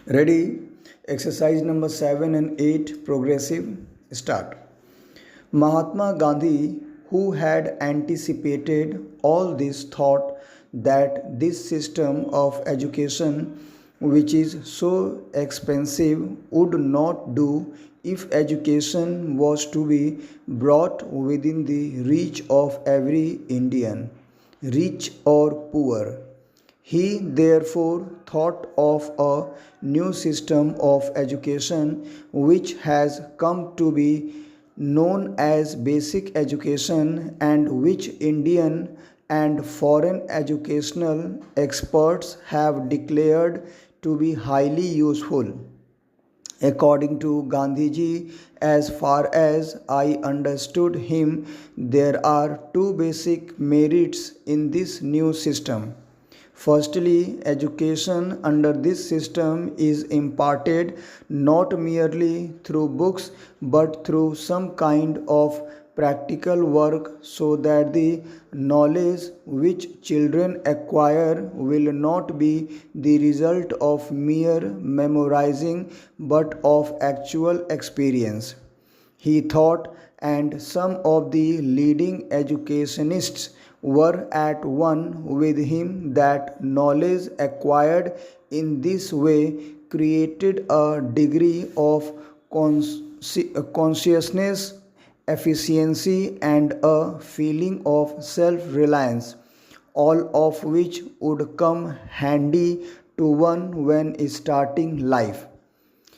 Ready? Exercise number 7 and 8, progressive. Start. Mahatma Gandhi, who had anticipated all this, thought that this system of education, which is so expensive, would not do if education was to be brought within the reach of every Indian, rich or poor. He therefore thought of a new system of education which has come to be known as basic education and which Indian and foreign educational experts have declared to be highly useful. According to Gandhiji, as far as I understood him, there are two basic merits in this new system. Firstly, education under this system is imparted not merely through books but through some kind of practical work, so that the knowledge which children acquire will not be the result of mere memorizing but of actual experience. He thought, and some of the leading educationists were at one with him, that knowledge acquired in this way created a degree of consciousness, efficiency, and a feeling of self reliance, all of which would come handy to one when starting life.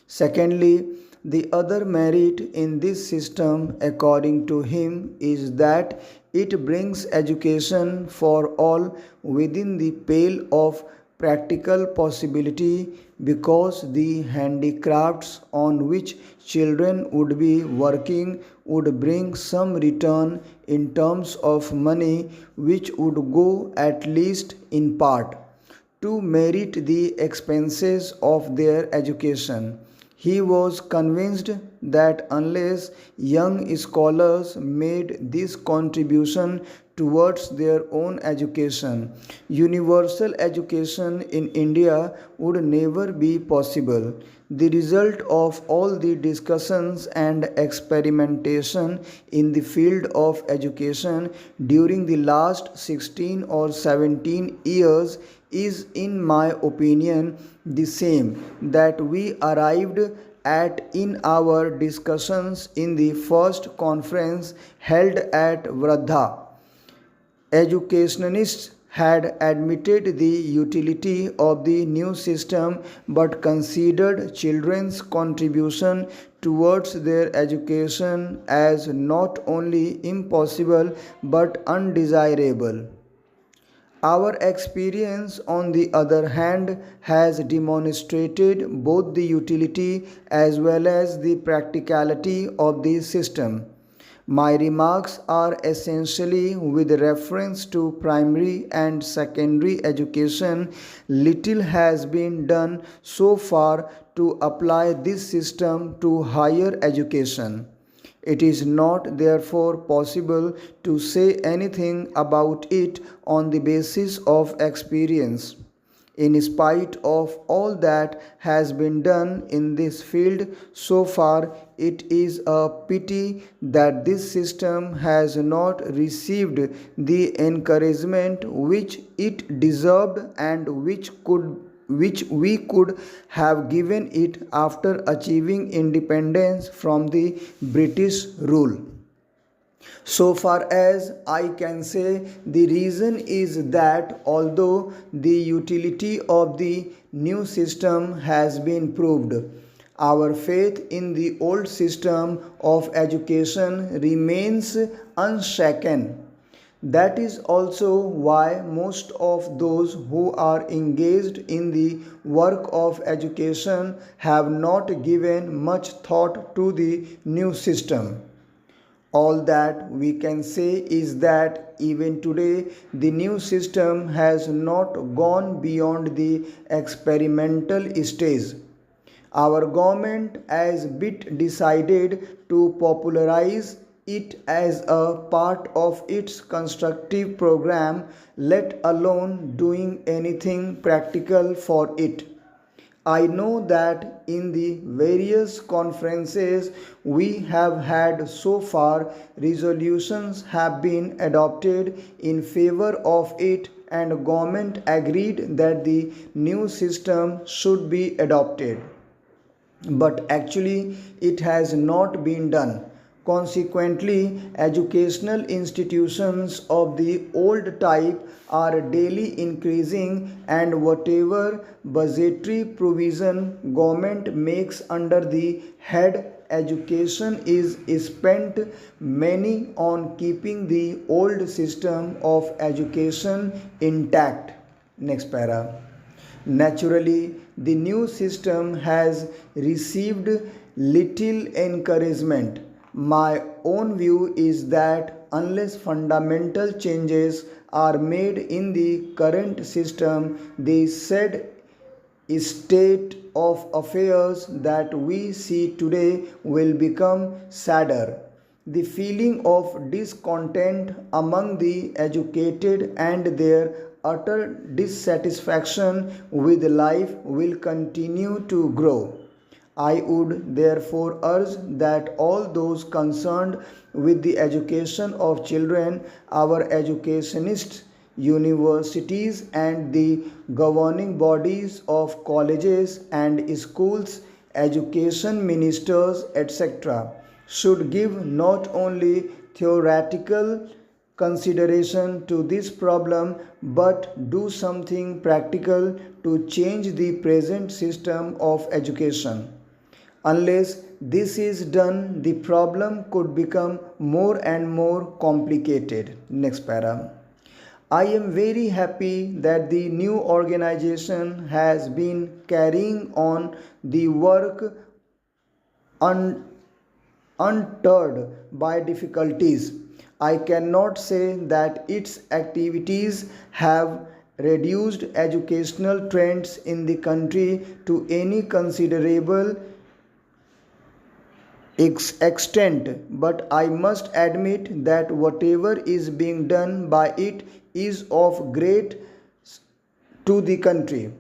Secondly, the other merit in this system, according to him, is that it brings education for all within the pale of practical possibility, because the handicrafts on which children would be working would bring some return in terms of money, which would go at least in part to merit the expenses of their education. He was convinced that unless young scholars made this contribution towards their own education, universal education in India would never be possible. The result of all the discussions and experimentation in the field of education during the last 16 or 17 years is, in my opinion, the same that we arrived at in our discussions in the first conference held at Vardha. Educationists had admitted the utility of the new system but considered children's contribution towards their education as not only impossible but undesirable. Our experience, on the other hand, has demonstrated both the utility as well as the practicality of the system. My remarks are essentially with reference to primary and secondary education. Little has been done so far to apply this system to higher education. It is not therefore possible to say anything about it on the basis of experience. In spite of all that has been done in this field so far, it is a pity that this system has not received the encouragement which it deserved and which we could have given it after achieving independence from the British rule. So far as I can say, the reason is that although the utility of the new system has been proved, our faith in the old system of education remains unshaken. That is also why most of those who are engaged in the work of education have not given much thought to the new system. All that we can say is that even today the new system has not gone beyond the experimental stage. Our government has bit decided to popularize it as a part of its constructive program, let alone doing anything practical for it. I know that in the various conferences we have had so far, resolutions have been adopted in favor of it and government agreed that the new system should be adopted, but actually it has not been done. Consequently, educational institutions of the old type are daily increasing, and whatever budgetary provision government makes under the head education is spent mainly on keeping the old system of education intact. Next para. Naturally, the new system has received little encouragement. My own view is that unless fundamental changes are made in the current system, the said state of affairs that we see today will become sadder. The feeling of discontent among the educated and their utter dissatisfaction with life will continue to grow. I would therefore urge that all those concerned with the education of children, our educationists, universities, and the governing bodies of colleges and schools, education ministers, etc., should give not only theoretical consideration to this problem but do something practical to change the present system of education. Unless this is done, the problem could become more and more complicated. Next para. I am very happy that the new organization has been carrying on the work undeterred by difficulties. I cannot say that its activities have reduced educational trends in the country to any considerable extent, but I must admit that whatever is being done by it is of great to the country.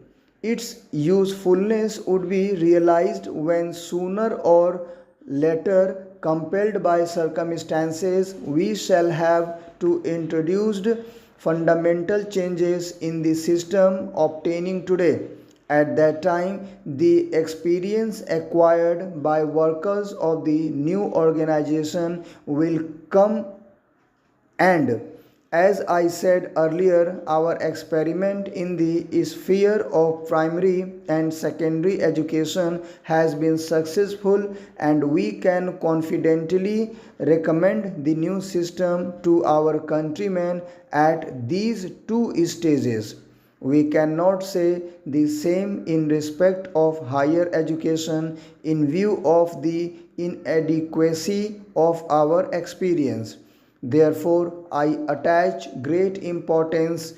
Its usefulness would be realized when sooner or later, compelled by circumstances, we shall have to introduce fundamental changes in the system obtaining today. At that time, the experience acquired by workers of the new organization will come, and as I said earlier, our experiment in the sphere of primary and secondary education has been successful, and we can confidently recommend the new system to our countrymen at these two stages. We cannot say the same in respect of higher education in view of the inadequacy of our experience. Therefore, I attach great importance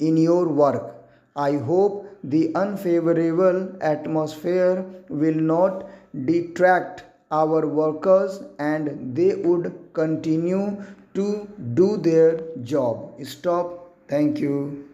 in your work. I hope the unfavorable atmosphere will not detract our workers and they would continue to do their job. Stop. Thank you.